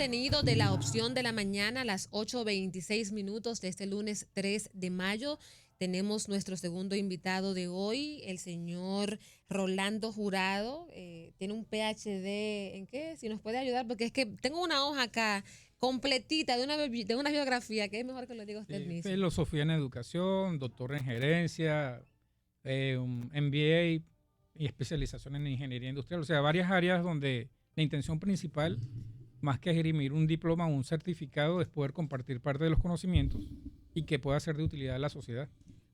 contenido de La Opción de la Mañana a las 8:26 de este lunes 3 de mayo. Tenemos nuestro segundo invitado de hoy, el señor Rolando Jurado. Tiene un PhD ¿en qué? Si nos puede ayudar, porque es que tengo una hoja acá completita de una biografía que es mejor que lo diga usted mismo. Filosofía en educación, doctor en gerencia, un MBA y especialización en ingeniería industrial. O sea, varias áreas donde la intención principal, más que esgrimir un diploma o un certificado, es poder compartir parte de los conocimientos y que pueda ser de utilidad a la sociedad.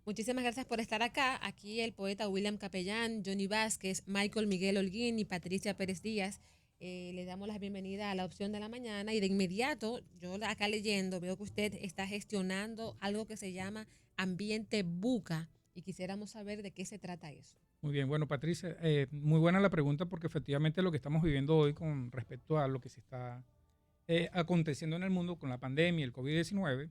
Muchísimas gracias por estar acá. Aquí el poeta William Capellán, Johnny Vázquez, Michael Miguel Holguín y Patricia Pérez Díaz. Le damos la bienvenida a La Opción de la Mañana y de inmediato, yo acá leyendo, veo que usted está gestionando algo que se llama Ambiente Buca y quisiéramos saber de qué se trata eso. Muy bien, bueno, Patricia, muy buena la pregunta porque efectivamente lo que estamos viviendo hoy con respecto a lo que se está aconteciendo en el mundo con la pandemia, el COVID-19,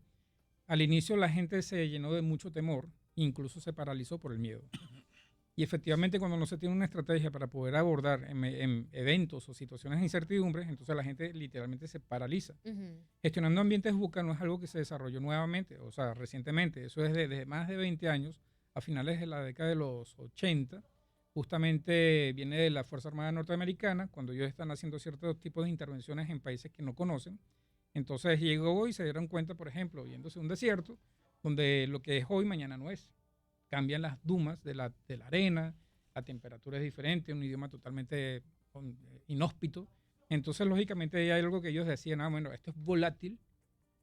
al inicio la gente se llenó de mucho temor, incluso se paralizó por el miedo. Y efectivamente cuando no se tiene una estrategia para poder abordar en eventos o situaciones de incertidumbre, entonces la gente literalmente se paraliza. Gestionando ambientes buca no es algo que se desarrolló nuevamente, o sea, recientemente. Eso es desde más de 20 años, a finales de la década de los 80. Justamente viene de la Fuerza Armada Norteamericana, cuando ellos están haciendo ciertos tipos de intervenciones en países que no conocen. Entonces llegó y se dieron cuenta, por ejemplo, yéndose a un desierto, donde lo que es hoy, mañana no es. Cambian las dumas de la arena, la temperatura es diferente, un idioma totalmente inhóspito. Entonces, lógicamente, hay algo que ellos decían, bueno, esto es volátil,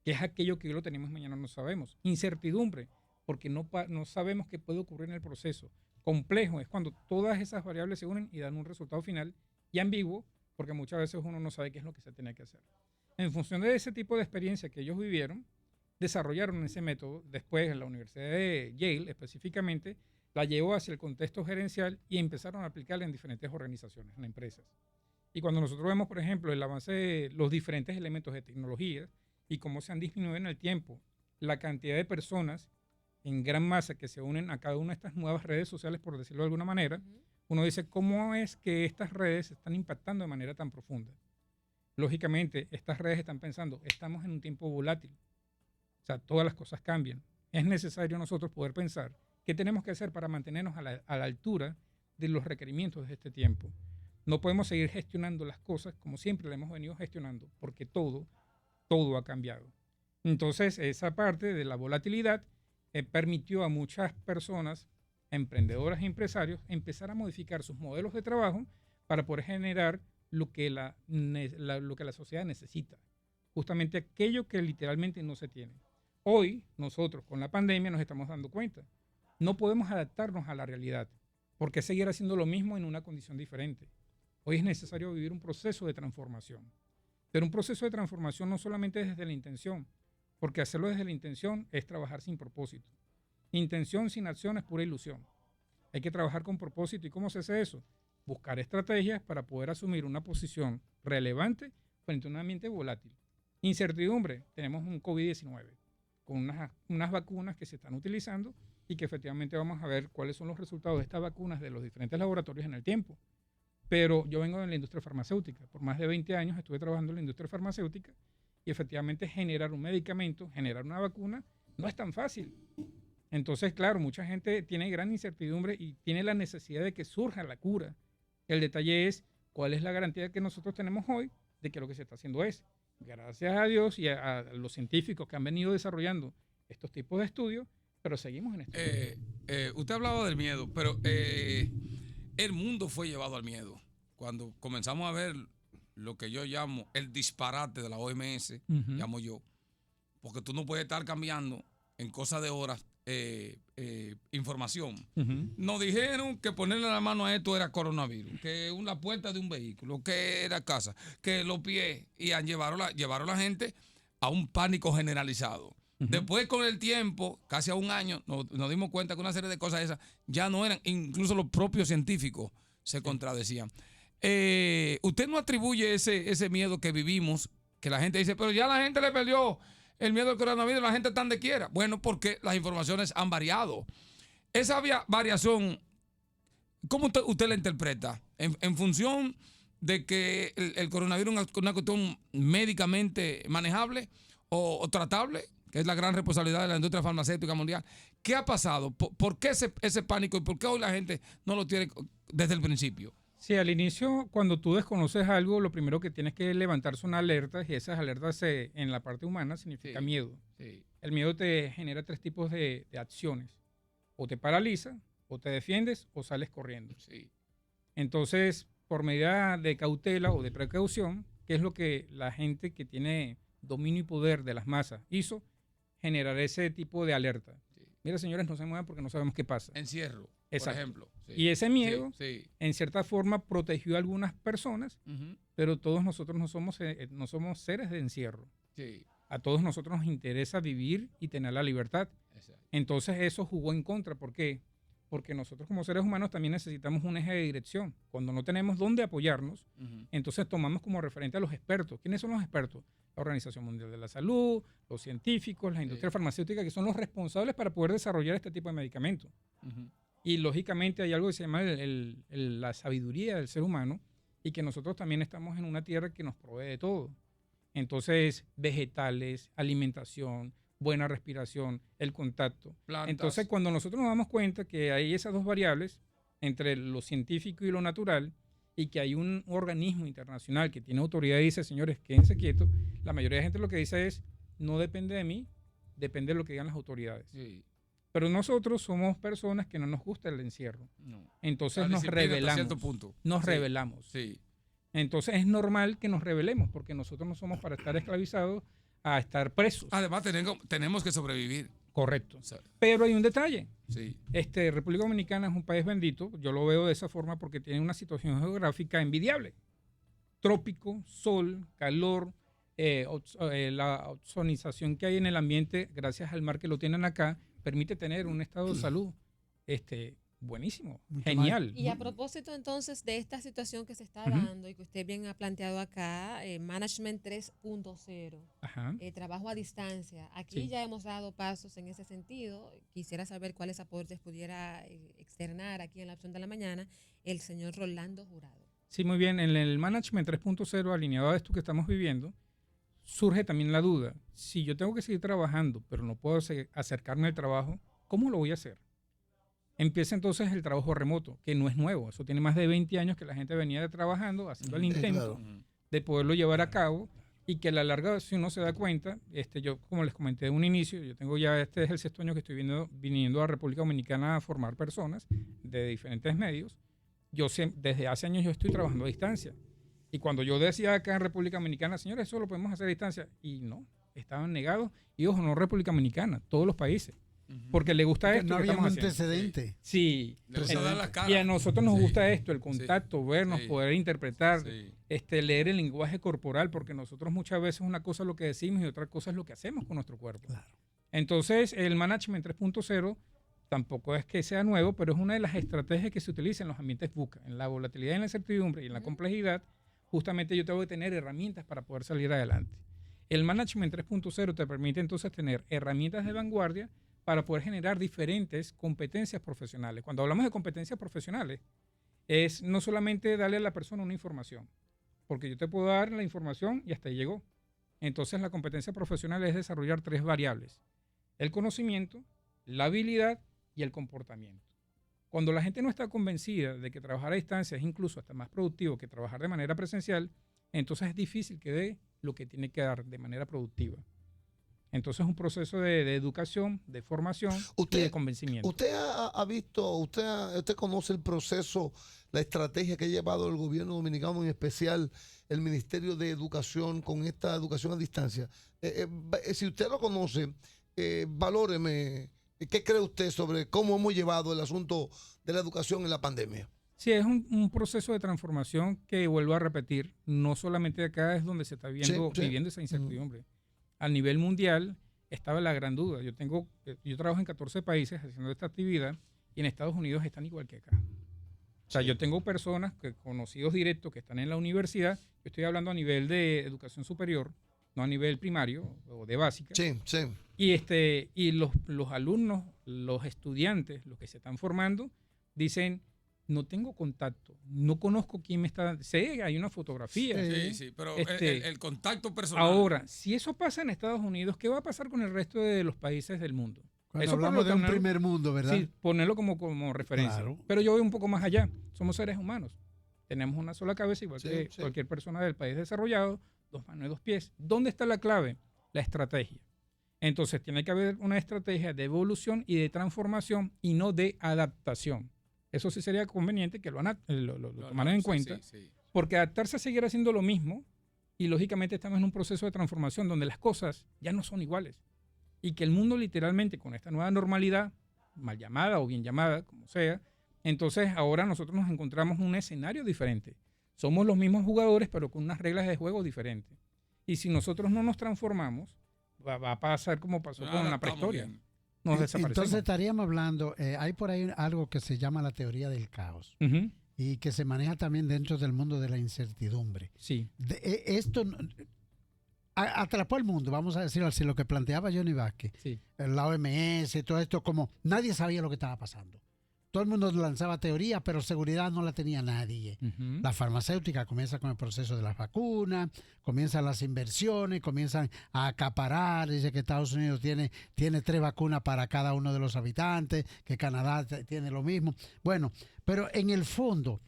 que es aquello que hoy lo tenemos, mañana no sabemos. Incertidumbre, porque no sabemos qué puede ocurrir en el proceso. Complejo es cuando todas esas variables se unen y dan un resultado final, y ambiguo, porque muchas veces uno no sabe qué es lo que se tiene que hacer. En función de ese tipo de experiencia que ellos vivieron, desarrollaron ese método. Después en la Universidad de Yale específicamente la llevó hacia el contexto gerencial y empezaron a aplicarla en diferentes organizaciones, en empresas. Y cuando nosotros vemos, por ejemplo, el avance de los diferentes elementos de tecnología y cómo se han disminuido en el tiempo la cantidad de personas en gran masa que se unen a cada una de estas nuevas redes sociales, por decirlo de alguna manera, uno dice, ¿cómo es que estas redes están impactando de manera tan profunda? Lógicamente, estas redes están pensando, estamos en un tiempo volátil. O sea, todas las cosas cambian. Es necesario nosotros poder pensar qué tenemos que hacer para mantenernos a la altura de los requerimientos de este tiempo. No podemos seguir gestionando las cosas como siempre las hemos venido gestionando, porque todo ha cambiado. Entonces, esa parte de la volatilidad permitió a muchas personas, emprendedoras e empresarios, empezar a modificar sus modelos de trabajo para poder generar lo que la sociedad necesita. Justamente aquello que literalmente no se tiene. Hoy, nosotros con la pandemia nos estamos dando cuenta. No podemos adaptarnos a la realidad. ¿Por qué seguir haciendo lo mismo en una condición diferente? Hoy es necesario vivir un proceso de transformación. Pero un proceso de transformación no solamente es desde la intención, porque hacerlo desde la intención es trabajar sin propósito. Intención sin acción es pura ilusión. Hay que trabajar con propósito. ¿Y cómo se hace eso? Buscar estrategias para poder asumir una posición relevante frente a un ambiente volátil. Incertidumbre, tenemos un COVID-19 con unas vacunas que se están utilizando y que efectivamente vamos a ver cuáles son los resultados de estas vacunas de los diferentes laboratorios en el tiempo. Pero yo vengo de la industria farmacéutica. Por más de 20 años estuve trabajando en la industria farmacéutica y efectivamente generar un medicamento, generar una vacuna, no es tan fácil. Entonces, claro, mucha gente tiene gran incertidumbre y tiene la necesidad de que surja la cura. El detalle es cuál es la garantía que nosotros tenemos hoy de que lo que se está haciendo es. Gracias a Dios y a los científicos que han venido desarrollando estos tipos de estudios, pero seguimos en esto. Usted hablaba del miedo, pero el mundo fue llevado al miedo. Cuando comenzamos a ver lo que yo llamo el disparate de la OMS, llamo yo, porque tú no puedes estar cambiando en cosa de horas información. Nos dijeron que ponerle la mano a esto era coronavirus, que la puerta de un vehículo, que era casa, que los pies, y llevaron a la gente a un pánico generalizado. Después, con el tiempo, casi a un año, nos dimos cuenta que una serie de cosas esas ya no eran, incluso los propios científicos se contradecían. Usted no atribuye ese miedo que vivimos, que la gente dice, pero ya la gente le perdió el miedo al coronavirus, la gente está donde quiera. Bueno, porque las informaciones han variado. Esa variación, ¿cómo usted la interpreta? En función de que el coronavirus es una cuestión médicamente manejable o tratable, que es la gran responsabilidad de la industria farmacéutica mundial. ¿Qué ha pasado? ¿Por qué ese pánico y por qué hoy la gente no lo tiene desde el principio? Sí, al inicio, cuando tú desconoces algo, lo primero que tienes que levantar son alertas y esas alertas en la parte humana significa miedo. Sí. El miedo te genera 3 tipos de acciones. O te paraliza, o te defiendes, o sales corriendo. Sí. Entonces, por medida de cautela o de precaución, ¿qué es lo que la gente que tiene dominio y poder de las masas hizo? Generar ese tipo de alerta. Sí. Mira, señores, no se muevan porque no sabemos qué pasa. Encierro, Exacto. por ejemplo. Sí. Y ese miedo, sí. en cierta forma, protegió a algunas personas, Ujú. pero todos nosotros no somos seres de encierro. Sí. A todos nosotros nos interesa vivir y tener la libertad. Exacto. Entonces eso jugó en contra. ¿Por qué? Porque nosotros como seres humanos también necesitamos un eje de dirección. Cuando no tenemos dónde apoyarnos, Ujú. entonces tomamos como referente a los expertos. ¿Quiénes son los expertos? La Organización Mundial de la Salud, los científicos, la industria farmacéutica, que son los responsables para poder desarrollar este tipo de medicamentos. Ujú. Y lógicamente hay algo que se llama la sabiduría del ser humano y que nosotros también estamos en una tierra que nos provee de todo. Entonces, vegetales, alimentación, buena respiración, el contacto. Plantas. Entonces, cuando nosotros nos damos cuenta que hay esas 2 variables entre lo científico y lo natural y que hay un organismo internacional que tiene autoridad y dice, señores, quédense quietos, la mayoría de gente lo que dice es, no depende de mí, depende de lo que digan las autoridades. Sí. Pero nosotros somos personas que no nos gusta el encierro. No. Entonces La nos disciplina hasta rebelamos. cierto punto. Nos Sí. rebelamos. Sí. Entonces es normal que nos rebelemos porque nosotros no somos para estar esclavizados a estar presos. Además, tenemos que sobrevivir. Correcto. O sea, Pero hay un detalle. sí. República Dominicana es un país bendito. Yo lo veo de esa forma porque tiene una situación geográfica envidiable. Trópico, sol, calor, la ozonización que hay en el ambiente, gracias al mar que lo tienen acá, permite tener un estado de salud buenísimo, Mucho genial. Y a propósito entonces de esta situación que se está dando y que usted bien ha planteado acá, Management 3.0, Ajá. trabajo a distancia. Aquí Sí. ya hemos dado pasos en ese sentido. Quisiera saber cuáles aportes pudiera externar aquí en la opción de la mañana el señor Rolando Jurado. Sí, muy bien. En el Management 3.0, alineado a esto que estamos viviendo, surge también la duda. Si yo tengo que seguir trabajando, pero no puedo acercarme al trabajo, ¿cómo lo voy a hacer? Empieza entonces el trabajo remoto, que no es nuevo. Eso tiene más de 20 años que la gente venía trabajando, haciendo el intento claro. de poderlo llevar a cabo y que a la larga, si uno se da cuenta, yo como les comenté en un inicio, yo tengo ya, este es el 6º año que estoy viniendo a República Dominicana a formar personas de diferentes medios. Desde hace años yo estoy trabajando a distancia. Y cuando yo decía acá en República Dominicana, señores, eso lo podemos hacer a distancia. Y no, estaban negados. Y ojo, no República Dominicana, todos los países. Porque le gusta esto No que había un estamos haciendo. antecedente. Sí. Le gusta dar la cara. Y a nosotros nos Sí. gusta esto, el contacto, vernos, Sí. poder interpretar, Sí. leer el lenguaje corporal, porque nosotros muchas veces una cosa es lo que decimos y otra cosa es lo que hacemos con nuestro cuerpo. Claro. Entonces, el Management 3.0 tampoco es que sea nuevo, pero es una de las estrategias que se utiliza en los ambientes VUCA, en la volatilidad, en la incertidumbre y en la complejidad. Justamente yo tengo que tener herramientas para poder salir adelante. El Management 3.0 te permite entonces tener herramientas de vanguardia para poder generar diferentes competencias profesionales. Cuando hablamos de competencias profesionales, es no solamente darle a la persona una información, porque yo te puedo dar la información y hasta ahí llegó. Entonces la competencia profesional es desarrollar 3 variables: el conocimiento, la habilidad y el comportamiento. Cuando la gente no está convencida de que trabajar a distancia es incluso hasta más productivo que trabajar de manera presencial, entonces es difícil que dé lo que tiene que dar de manera productiva. Entonces es un proceso de educación, de formación y de convencimiento. ¿Usted ha visto, usted conoce el proceso, la estrategia que ha llevado el gobierno dominicano, en especial el Ministerio de Educación, con esta educación a distancia? Si usted lo conoce, valóreme, ¿qué cree usted sobre cómo hemos llevado el asunto de la educación en la pandemia? Sí, es un proceso de transformación que, vuelvo a repetir, no solamente acá es donde se está viviendo esa incertidumbre. A nivel mundial estaba la gran duda. Yo trabajo en 14 países haciendo esta actividad y en Estados Unidos están igual que acá. O sea, yo tengo personas, conocidos directos, que están en la universidad. Yo estoy hablando a nivel de educación superior, no a nivel primario o de básica. Sí, sí. Y los alumnos, los estudiantes, los que se están formando, dicen, no tengo contacto, no conozco quién me está, sé, hay una fotografía. Sí, pero el contacto personal. Ahora, si eso pasa en Estados Unidos, ¿qué va a pasar con el resto de los países del mundo? Cuando Eso hablamos de un primer mundo, ¿verdad? Sí, ponerlo como referencia. Claro. Pero yo voy un poco más allá. Somos seres humanos. Tenemos una sola cabeza, igual Sí, que sí. cualquier persona del país desarrollado, 2 manos y 2 pies. ¿Dónde está la clave? La estrategia. Entonces, tiene que haber una estrategia de evolución y de transformación y no de adaptación. Eso sí sería conveniente que lo tomaran en cuenta, Sí. porque adaptarse a seguir haciendo lo mismo y lógicamente estamos en un proceso de transformación donde las cosas ya no son iguales y que el mundo literalmente con esta nueva normalidad, mal llamada o bien llamada, como sea, entonces ahora nosotros nos encontramos en un escenario diferente. Somos los mismos jugadores pero con unas reglas de juego diferentes. Y si nosotros no nos transformamos, va a pasar como pasó con la prehistoria. Nos desaparecemos. Entonces estaríamos hablando, hay por ahí algo que se llama la teoría del caos Ujú, y que se maneja también dentro del mundo de la incertidumbre. sí. Esto atrapó al mundo, vamos a decirlo así, lo que planteaba Johnny Vázquez, Sí. la OMS y todo esto, como nadie sabía lo que estaba pasando. Todo el mundo lanzaba teorías, pero seguridad no la tenía nadie. Ujú. La farmacéutica comienza con el proceso de las vacunas, comienzan las inversiones, comienzan a acaparar. Dice que Estados Unidos tiene 3 vacunas para cada uno de los habitantes, que Canadá tiene lo mismo. Bueno, pero en el fondo,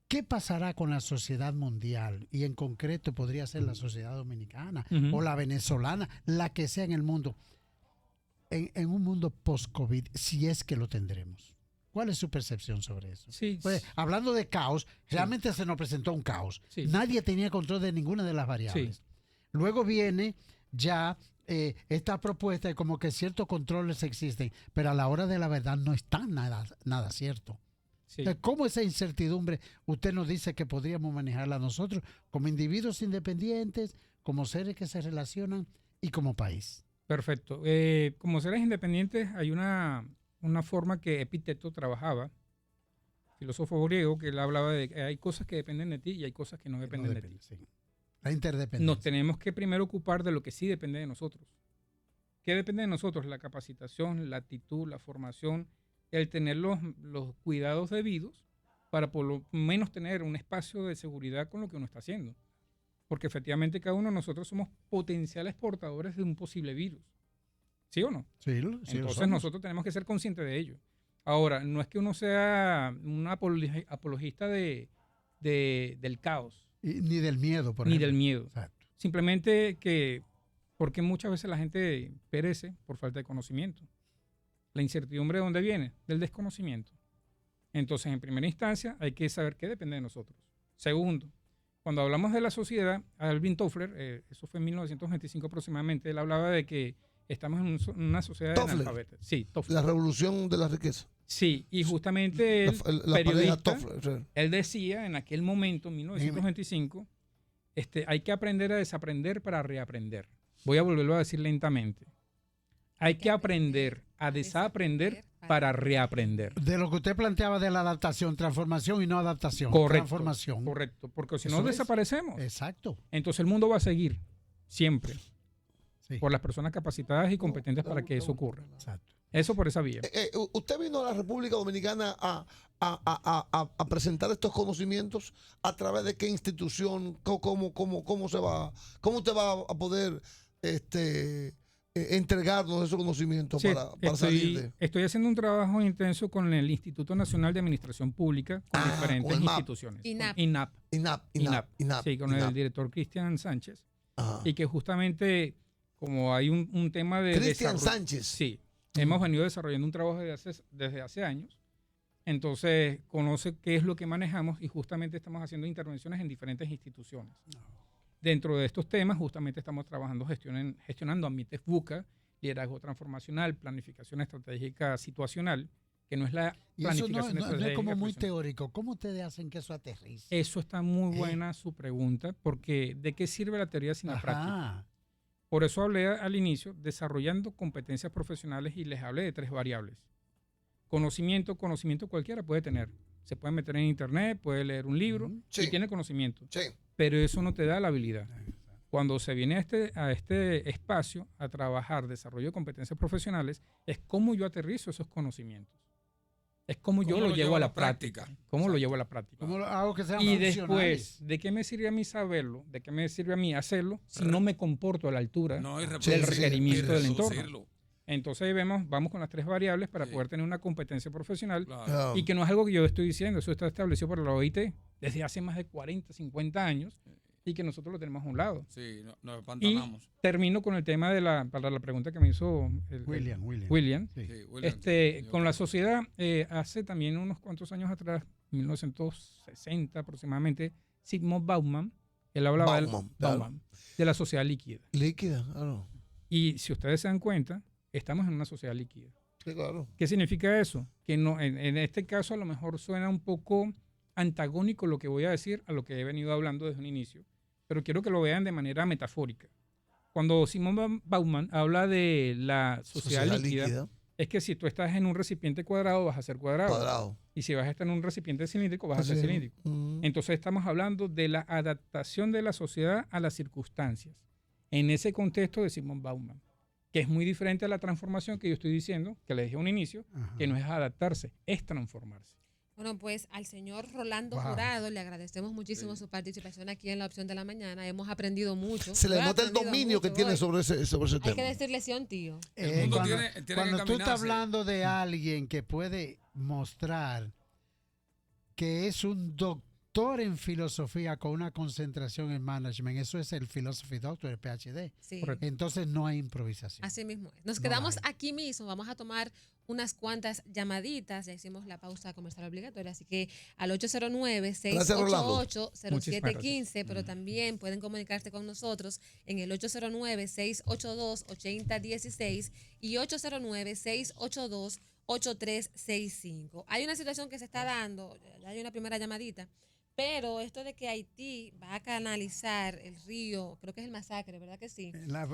¿qué pasará con la sociedad mundial? Y en concreto podría ser la sociedad dominicana Ujú. o la venezolana, la que sea en el mundo, en un mundo post-COVID, si es que lo tendremos. ¿Cuál es su percepción sobre eso? Sí, Pues, hablando de caos, realmente se nos presentó un caos. Sí. Nadie tenía control de ninguna de las variables. Luego viene ya esta propuesta de como que ciertos controles existen, pero a la hora de la verdad no está nada cierto. sí. Entonces, ¿cómo esa incertidumbre usted nos dice que podríamos manejarla nosotros como individuos independientes, como seres que se relacionan y como país? Perfecto. Como seres independientes hay una forma que Epicteto trabajaba, filósofo griego, que él hablaba de que hay cosas que dependen de ti y hay cosas que no dependen de ti. Sí. La interdependencia. Nos tenemos que primero ocupar de lo que sí depende de nosotros. ¿Qué depende de nosotros? La capacitación, la actitud, la formación, el tener los cuidados debidos para por lo menos tener un espacio de seguridad con lo que uno está haciendo. Porque efectivamente cada uno de nosotros somos potenciales portadores de un posible virus. ¿Sí o no? Sí, lo Entonces somos. nosotros tenemos que ser conscientes de ello. Ahora, no es que uno sea un apologista del caos, Ni del miedo, por ni ejemplo. del miedo. Exacto. Simplemente porque muchas veces la gente perece por falta de conocimiento. La incertidumbre, ¿de dónde viene? Del desconocimiento. Entonces, en primera instancia, hay que saber qué depende de nosotros. Segundo, cuando hablamos de la sociedad, Alvin Toffler, eso fue en 1925 aproximadamente, él hablaba de que estamos en una sociedad de Toffler. analfabetas. Sí, Toffler. La revolución de la riqueza. Sí, y justamente él, La pareja periodista, Toffler. él decía en aquel momento, en 1925, hay que aprender a desaprender para reaprender. Voy a volverlo a decir lentamente. Hay que aprender a desaprender para reaprender. De lo que usted planteaba de la adaptación, transformación y no adaptación. Correcto. Transformación. Correcto, porque si Eso no es. desaparecemos, Exacto. entonces el mundo va a seguir siempre Sí. por las personas capacitadas y competentes para que eso ocurra. Exacto. Eso por esa vía. ¿Usted vino a la República Dominicana a presentar estos conocimientos a través de qué institución? ¿Cómo se va? ¿Cómo usted va a poder entregarnos esos conocimientos Sí, para salir de? estoy haciendo un trabajo intenso con el Instituto Nacional de Administración Pública, con diferentes con el MAP. instituciones. INAP. Con INAP. INAP. Sí, con el director Cristian Sánchez. Ajá. Y que justamente, como hay un tema de Cristian desarrollo- Sánchez. Sí, hemos venido desarrollando un trabajo desde hace años. Entonces, conoce qué es lo que manejamos y justamente estamos haciendo intervenciones en diferentes instituciones. Dentro de estos temas, justamente estamos trabajando, gestionando ambientes VUCA, liderazgo transformacional, planificación estratégica situacional, que no es la Y eso planificación no es estratégica. como muy profesional. teórico. ¿Cómo ustedes hacen que eso aterrice? Eso está muy buena su pregunta, porque ¿de qué sirve la teoría sin la práctica? Ajá. Por eso hablé al inicio, desarrollando competencias profesionales y les hablé de 3 variables. Conocimiento cualquiera puede tener. Se puede meter en internet, puede leer un libro Sí. y tiene conocimiento. Sí. Pero eso no te da la habilidad. Cuando se viene a este espacio a trabajar desarrollo de competencias profesionales, es cómo yo aterrizo esos conocimientos. Es como yo lo llevo a la práctica. ¿Cómo lo Exacto. llevo a la práctica? ¿Cómo lo hago que sean Y funcionales? después, ¿de qué me sirve a mí saberlo? ¿De qué me sirve a mí hacerlo si no me comporto a la altura No, y del sí, requerimiento del entorno? reducirlo. Entonces vamos con las 3 variables para poder tener una competencia profesional Claro. y que no es algo que yo estoy diciendo, eso está establecido por la OIT desde hace más de 40, 50 años y que nosotros lo tenemos a un lado. Sí, nos Y empantanamos. termino con el tema para la pregunta que me hizo William. William. Sí. Sí, William, Con la sociedad, hace también unos cuantos años atrás, 1960 aproximadamente, Sigmund Bauman, él hablaba Bauman, de la sociedad líquida. Líquida, claro. Y si ustedes se dan cuenta, estamos en una sociedad líquida. Sí, claro. ¿Qué significa eso? Que no, en este caso a lo mejor suena un poco antagónico lo que voy a decir a lo que he venido hablando desde un inicio, pero quiero que lo vean de manera metafórica. Cuando Sigmund Bauman habla de la sociedad líquida, es que si tú estás en un recipiente cuadrado, vas a ser cuadrado. Y si vas a estar en un recipiente cilíndrico, vas a ser cilíndrico. Entonces estamos hablando de la adaptación de la sociedad a las circunstancias. En ese contexto de Sigmund Bauman, que es muy diferente a la transformación que yo estoy diciendo, que le dije a un inicio, que no es adaptarse, es transformarse. Bueno, pues al señor Rolando Wow. Jurado le agradecemos muchísimo su participación aquí en la opción de la mañana. Hemos aprendido mucho. Se le Yo he nota el aprendido dominio que mucho tiene hoy. sobre ese Hay tema. que decirle sí a un tío. El mundo Cuando, tiene que cuando tú estás encaminarse. hablando de alguien que puede mostrar que es un doctor en filosofía con una concentración en management, eso es el philosophy doctor, el PhD. Sí. Correcto. Entonces no hay improvisación. Así mismo es. Nos No quedamos hay. aquí mismo. Vamos a tomar unas cuantas llamaditas. Ya hicimos la pausa comercial obligatoria. Así que al 809-688-0715, pero también pueden comunicarse con nosotros en el 809-682-8016 y 809-682-8365. Hay una situación que se está dando, ya hay una primera llamadita, pero esto de que Haití va a canalizar el río, creo que es el Masacre, ¿verdad que sí? Por la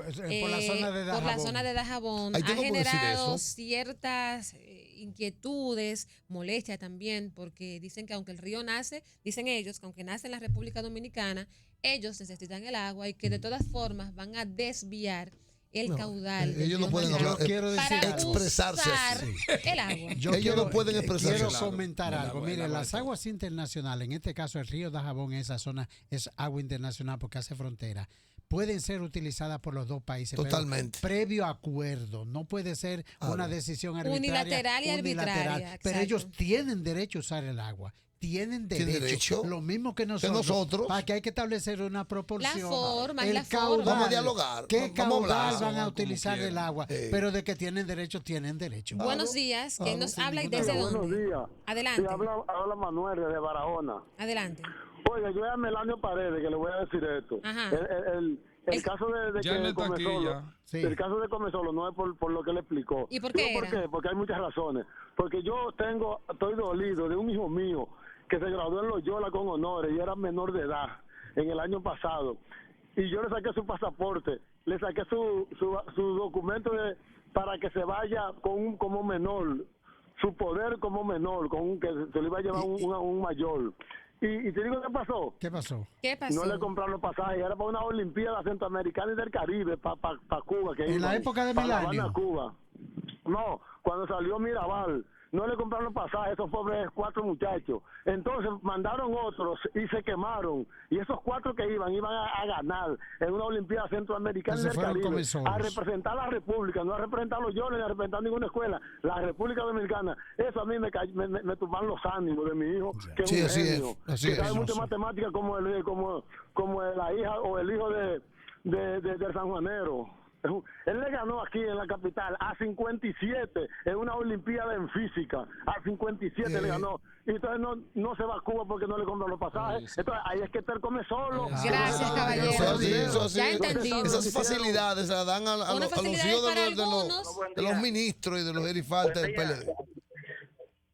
zona de Por la Dajabón. zona de Dajabón Haití ha no puede decir generado eso. ciertas inquietudes, molestias también, porque dicen que aunque el río nace, dicen ellos que aunque nace en la República Dominicana, ellos necesitan el agua y que de todas formas van a desviar el No, caudal. del ellos no río pueden Masacre Yo quiero decir para algo. expresarse usar así. el agua. Ellos no pueden expresarse. Quiero Claro, comentar el algo. agua, el Mire, agua las de todo. aguas internacionales, en este caso el río Dajabón, en esa zona es agua internacional porque hace frontera. Pueden ser utilizadas por los dos países. pero Totalmente. previo acuerdo. No puede ser una decisión arbitraria. Unilateral y arbitraria, Pero exacto. ellos tienen derecho a usar el agua. Tienen derecho. Lo mismo que nosotros. Para que hay que establecer una proporción. La forma, el la caudal, forma. Vamos a dialogar, ¿Qué vamos a caudal hablar. van a Como utilizar quieran. el agua? Pero de que tienen derecho, tienen derecho. Buenos días. ¿Quién nos sin habla y ninguna desde duda. dónde? Buenos días. Adelante. Sí, habla Manuel de Barahona. Adelante. Oiga, yo a Melanio Paredes que le voy a decir esto. Ajá. El caso de Ya no que está aquí, Comesolo, ya. Sí. el caso de Comesolo no es por lo que le explicó. ¿Y por qué Digo, era? qué? Porque hay muchas razones. Porque yo estoy dolido de un hijo mío que se graduó en Loyola con honores y era menor de edad en el año pasado. Y yo le saqué su pasaporte, le saqué su documento para que se vaya como menor, su poder como menor, que se le iba a llevar un mayor. Y te digo qué pasó. ¿Qué pasó? ¿Qué pasó? No le compraron los pasajes, era para una Olimpiada Centroamericana y del Caribe, para Cuba. Que ¿En la iban, época de para La Milenio? Habana, Cuba. No, cuando salió Mirabal, no le compraron los pasajes, esos pobres 4 muchachos. Entonces mandaron otros y se quemaron. Y esos 4 que iban a ganar en una Olimpiada Centroamericana Entonces y del fueron Caribe, comezones. a representar a la República, no a representar a los Yones, ni a representar ninguna escuela, la República Dominicana. Eso a mí me tumbaron los ánimos de mi hijo, que es Sí, un así es, genio, así que es. sabe No, mucho sí. matemática como la hija o el hijo del sanjuanero. Él le ganó aquí en la capital a 57 en una olimpiada en física. A 57 le ganó. Y entonces no se va a Cuba porque no le compran los pasajes. Entonces ahí es que él come solo. Gracias, caballero. Eso así. Ya entendimos. Esas facilidades se las dan a Unas los facilidades hijos para de algunos. los ministros y de los gerifaltes del PLD.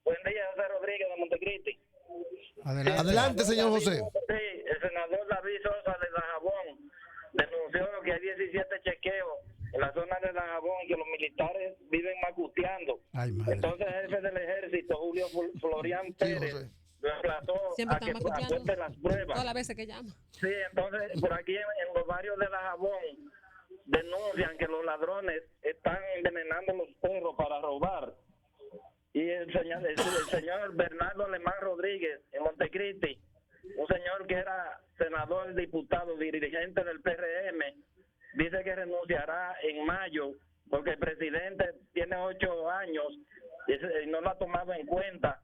Buen día, José Rodríguez de Montecristi. Adelante. Adelante, señor José. Sí, el senador David Sosa de Dajabón denunció que hay 17 chequeos en la zona de Dajabón y que los militares viven macuteando. Ay, madre. Entonces el jefe del ejército, Julio Florian Sí, Pérez, José. lo emplazó Siempre a que están macuteando. acuerde las pruebas. Todas las veces que llama. Sí, entonces por aquí en los barrios de Dajabón denuncian que los ladrones están envenenando los perros para robar. Y y el señor Bernardo Alemán Rodríguez en Montecristi, un señor que era senador, diputado, dirigente del PRM, dice que renunciará en mayo porque el presidente tiene 8 años y no lo ha tomado en cuenta,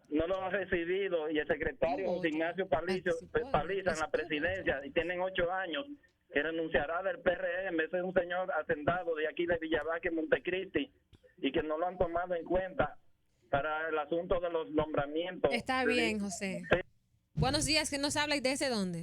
no lo ha recibido, y el secretario Ignacio Paliza en la presidencia, y tienen 8 años, que renunciará del PRM. Ese es un señor hacendado de aquí de Villavaque, Montecristi, y que no lo han tomado en cuenta para el asunto de los nombramientos. Está bien, José. Sí. Buenos días, ¿quién nos habla y desde dónde?